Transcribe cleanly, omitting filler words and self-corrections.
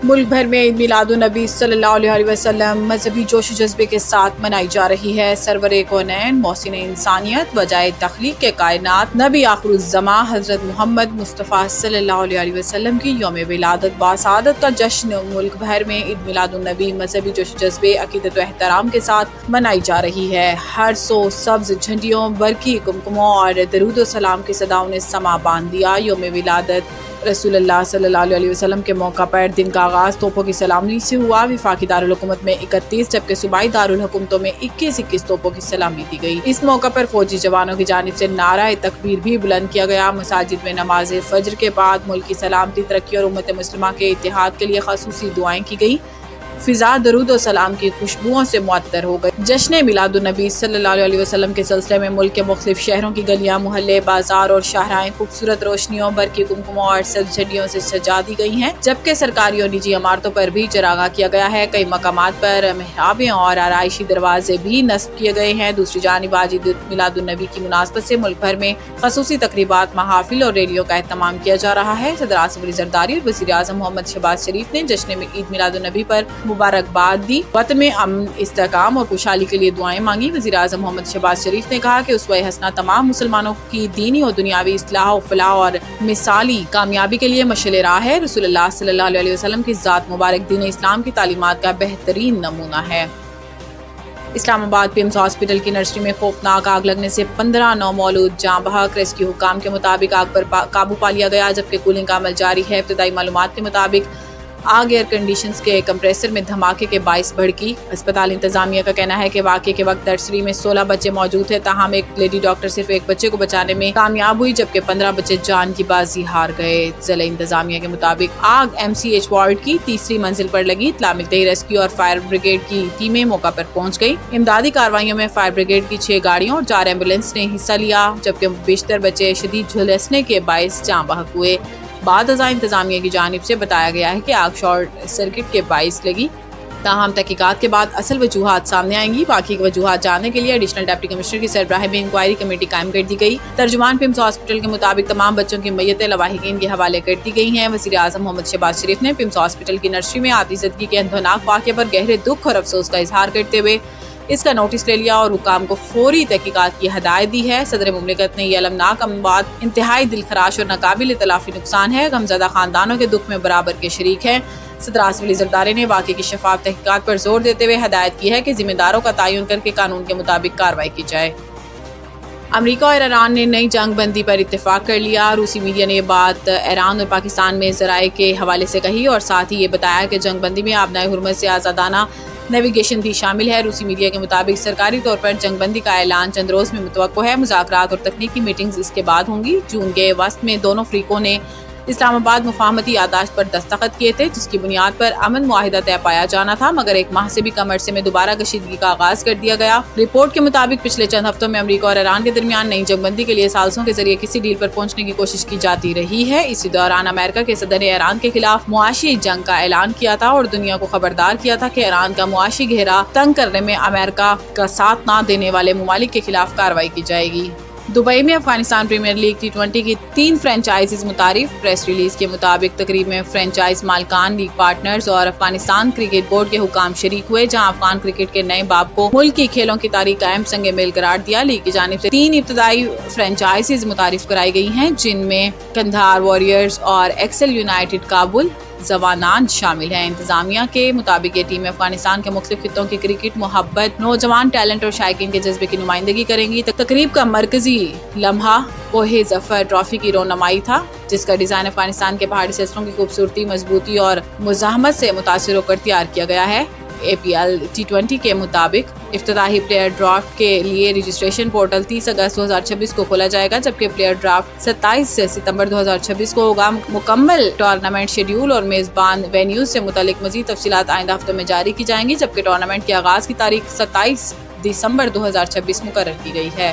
ملک بھر میں عید میلاد النبی صلی اللہ علیہ وسلم مذہبی جوش و جذبے کے ساتھ منائی جا رہی ہے۔ سرور کونین، محسن انسانیت، وجائے تخلیق کے کائنات، نبی آخر الزماں حضرت محمد مصطفیٰ صلی اللہ علیہ وسلم کی یوم ولادت باسعادت کا جشن ملک بھر میں عید میلاد النبی مذہبی جوش و جذبے، عقیدت و احترام کے ساتھ منائی جا رہی ہے۔ ہر سو سبز جھنڈیوں، برقی کمکموں اور درود و سلام کی صداؤں نے سما باندھ دیا۔ یوم ولادت رسول اللہ صلی اللہ علیہ وسلم کے موقع پر دن کا آغاز توپوں کی سلامی سے ہوا۔ وفاقی دارالحکومت میں 31 جبکہ صوبائی دارالحکومتوں میں 21 توپوں کی سلامی دی گئی۔ اس موقع پر فوجی جوانوں کی جانب سے نعرہ تکبیر بھی بلند کیا گیا۔ مساجد میں نماز فجر کے بعد ملک کی سلامتی، ترقی اور امت مسلمہ کے اتحاد کے لیے خصوصی دعائیں کی گئی۔ فضا درود و سلام کی خوشبوؤں سے معطر ہو گئی۔ جشن میلاد النبی صلی اللہ علیہ وسلم کے سلسلے میں ملک کے مختلف شہروں کی گلیاں، محلے، بازار اور شاہراہیں خوبصورت روشنیوں، برقی کمکموں اور سبز جھنڈیوں سے سجا دی گئی ہیں، جبکہ سرکاری اور نجی عمارتوں پر بھی چراغاں کیا گیا ہے۔ کئی مقامات پر محرابیں اور آرائشی دروازے بھی نصب کیے گئے ہیں۔ دوسری جانب آج عید میلاد النبی کی مناسبت سے ملک بھر میں خصوصی تقریبات، محافل اور ریلیوں کا اہتمام کیا جا رہا ہے۔ صدر اعظم علی زرداری اور وزیر اعظم محمد شہباز شریف نے جشن عید میلاد النبی پر مبارکباد دی، وطن میں امن، استحکام اور خوشحالی کے لیے دعائیں مانگی۔ وزیر اعظم محمد شہباز شریف نے کہا کہ اسوہ حسنہ تمام مسلمانوں کی دینی اور دنیاوی اصلاح و فلاح اور مثالی کامیابی کے لیے مشعل راہ ہے۔ رسول اللہ صلی اللہ علیہ وسلم کی ذات مبارک دین اسلام کی تعلیمات کا بہترین نمونہ ہے۔ اسلام آباد پیمز ہاسپٹل کی نرسری میں خوفناک آگ لگنے سے 15 نومولود جاں بحق۔ ریسکیو حکام کے مطابق آگ پر قابو پا لیا گیا، جبکہ کولنگ کا عمل جاری ہے۔ ابتدائی معلومات کے مطابق آگ ایئر کنڈیشنز کے کمپریسر میں دھماکے کے باعث بھڑکی۔ اسپتال انتظامیہ کا کہنا ہے کہ واقعے کے وقت نرسری میں 16 بچے موجود تھے، تاہم ایک لیڈی ڈاکٹر صرف ایک بچے کو بچانے میں کامیاب ہوئی، جبکہ 15 بچے جان کی بازی ہار گئے۔ ضلع انتظامیہ کے مطابق آگ MCH وارڈ کی تیسری منزل پر لگی۔ اطلاع ملتے ہی ریسکیو اور فائر بریگیڈ کی ٹیمیں موقع پر پہنچ گئی۔ امدادی کارروائیوں میں فائر بریگیڈ کی 6 گاڑیوں اور 4 ایمبولینس نے حصہ لیا، جبکہ بیشتر بچے شدید جھلسنے کے باعث جاں بحق ہوئے۔ بعد ازاں انتظامیہ کی جانب سے بتایا گیا ہے کہ آگ شارٹ سرکٹ کے باعث لگی، تاہم تحقیقات کے بعد اصل وجوہات سامنے آئیں گی۔ باقی وجوہات جاننے کے لیے ایڈیشنل ڈپٹی کمشنر کی سربراہی میں انکوائری کمیٹی قائم کر دی گئی۔ ترجمان پیمز ہاسپٹل کے مطابق تمام بچوں کی میتیں لواحقین کے حوالے کر دی گئی ہیں۔ وزیر اعظم محمد شہباز شریف نے پیمز ہاسپٹل کی نرسری میں آتش زدگی کے اندھوناک واقعے پر گہرے دکھ اور افسوس کا اظہار کرتے ہوئے اس کا نوٹس لے لیا اور حکام کو فوری تحقیقات کی ہدایت دی ہے۔ صدر مملکت نے یہ المناک اموات انتہائی دلخراش اور ناقابل تلافی نقصان ہے، غمزدہ خاندانوں کے دکھ میں برابر کے شریک ہیں۔ صدر اعظم علی زرداری نے واقعے کی شفاف تحقیقات پر زور دیتے ہوئے ہدایت کی ہے کہ ذمہ داروں کا تعین کر کے قانون کے مطابق کارروائی کی جائے۔ امریکہ اور ایران نے نئی جنگ بندی پر اتفاق کر لیا۔ روسی میڈیا نے یہ بات ایران اور پاکستان میں ذرائع کے حوالے سے کہی اور ساتھ ہی یہ بتایا کہ جنگ بندی میں آبنائے حرمت سے آزادانہ نیویگیشن بھی شامل ہے۔ روسی میڈیا کے مطابق سرکاری طور پر جنگ بندی کا اعلان چند روز میں متوقع ہے۔ مذاکرات اور تکنیکی میٹنگز اس کے بعد ہوں گی۔ جون کے وسط میں دونوں فریقوں نے اسلام آباد مفاہمتی یادداشت پر دستخط کیے تھے، جس کی بنیاد پر امن معاہدہ طے پایا جانا تھا، مگر ایک ماہ سے بھی کم عرصے میں دوبارہ کشیدگی کا آغاز کر دیا گیا۔ رپورٹ کے مطابق پچھلے چند ہفتوں میں امریکہ اور ایران کے درمیان نئی جنگ بندی کے لیے ثالثوں کے ذریعے کسی ڈیل پر پہنچنے کی کوشش کی جاتی رہی ہے۔ اسی دوران امریکہ کے صدر نے ایران کے خلاف معاشی جنگ کا اعلان کیا تھا اور دنیا کو خبردار کیا تھا کہ ایران کا معاشی گھیرا تنگ کرنے میں امریکہ کا ساتھ نہ دینے والے ممالک کے خلاف کارروائی کی جائے گی۔ دبئی میں افغانستان پریمیئر لیگ T20 کی 3 فرنچائزز متعارف۔ پریس ریلیز کے مطابق تقریب میں فرنچائز مالکان، لیگ پارٹنرز اور افغانستان کرکٹ بورڈ کے حکام شریک ہوئے، جہاں افغان کرکٹ کے نئے باب کو ملک کی کھیلوں کی تاریخ کا اہم سنگ میل قرار دیا۔ لیگ کی جانب سے 3 ابتدائی فرنچائزز متعارف کرائی گئی ہیں، جن میں قندھار وارریئرز اور ایکسل یونائیٹڈ کابل زوانان شامل ہیں۔ انتظامیہ کے مطابق یہ ٹیم افغانستان کے مختلف خطوں کی کرکٹ محبت، نوجوان ٹیلنٹ اور شائقین کے جذبے کی نمائندگی کریں گی۔ تقریب کا مرکزی لمحہ کوہ ظفر ٹرافی کی رونمائی تھا، جس کا ڈیزائن افغانستان کے پہاڑی سلسلوں کی خوبصورتی، مضبوطی اور مزاحمت سے متاثر ہو کر تیار کیا گیا ہے۔ APL T20 کے مطابق افتتاحی پلیئر ڈرافٹ کے لیے رجسٹریشن پورٹل 30 اگست 2026 کو کھولا جائے گا، جبکہ پلیئر ڈرافٹ 27 ستمبر 2026 کو ہوگا۔ مکمل ٹورنامنٹ شیڈیول اور میزبان وینیوز سے متعلق مزید تفصیلات آئندہ ہفتوں میں جاری کی جائیں گی، جبکہ ٹورنامنٹ کے آغاز کی تاریخ 27 دسمبر 2026 مقرر کی گئی ہے۔